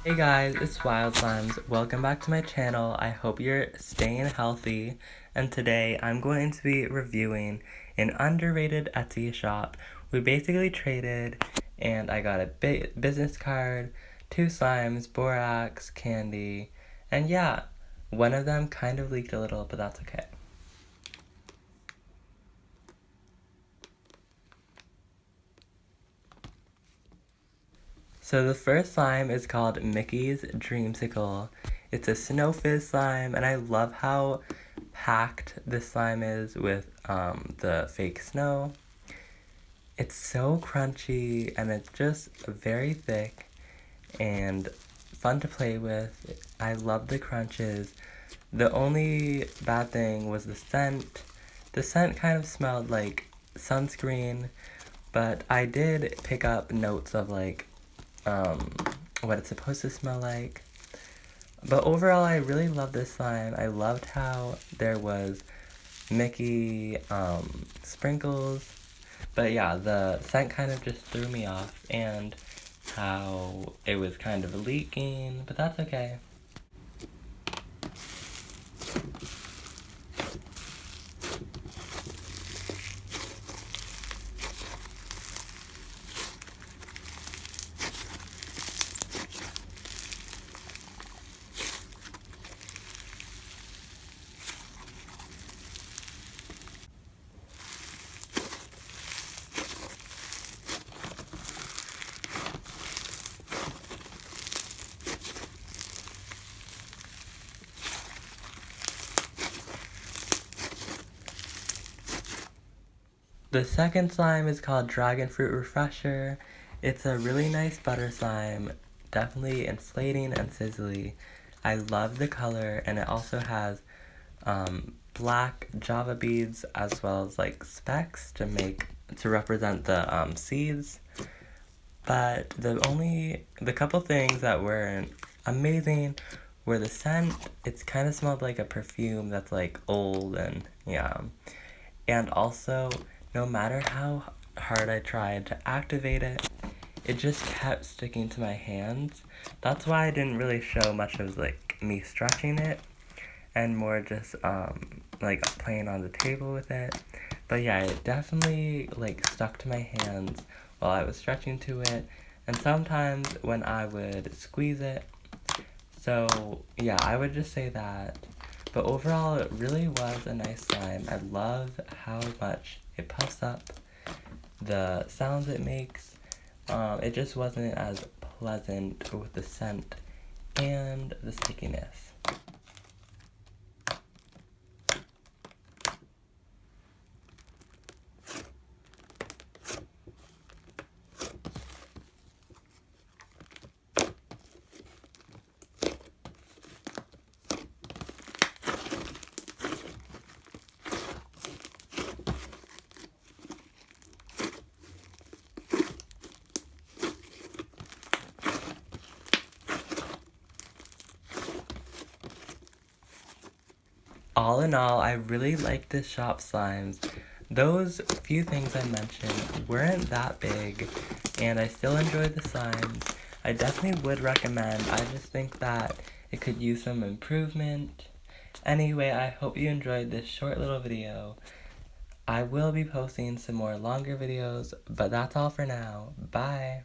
Hey guys, it's Wild Slimes. Welcome back to my channel. I hope you're staying healthy. And today I'm going to be reviewing an underrated Etsy shop. We basically traded and I got a business card, 2 slimes, borax, candy, and yeah, one of them kind of leaked a little, but that's okay. So the first slime is called Mickey's Dreamsicle. It's a snow fizz slime, and I love how packed this slime is with the fake snow. It's so crunchy, and it's just very thick and fun to play with. I love the crunches. The only bad thing was the scent. The scent kind of smelled like sunscreen, but I did pick up notes of like what it's supposed to smell like. But overall, I really love this slime. I loved how there was Mickey sprinkles. But yeah, the scent kind of just threw me off, and how it was kind of leaking, but that's okay. The second slime is called Dragon Fruit Refresher. It's a really nice butter slime, definitely inflating and sizzly. I love the color, and it also has black java beads as well as like specks to represent the seeds. But the couple things that weren't amazing were the scent. It's kind of smelled like a perfume that's like old, and yeah. And also, no matter how hard I tried to activate it, it just kept sticking to my hands. That's why I didn't really show much of like me stretching it, and more just like playing on the table with it. But yeah, it definitely like stuck to my hands while I was stretching to it, and sometimes when I would squeeze it. So yeah, I would just say that. But overall, it really was a nice slime. I love how much it puffs up, the sounds it makes. It just wasn't as pleasant with the scent and the stickiness. All in all, I really like this shop slimes. Those few things I mentioned weren't that big, and I still enjoyed the slimes. I definitely would recommend. I just think that it could use some improvement. Anyway, I hope you enjoyed this short little video. I will be posting some more longer videos, but that's all for now. Bye!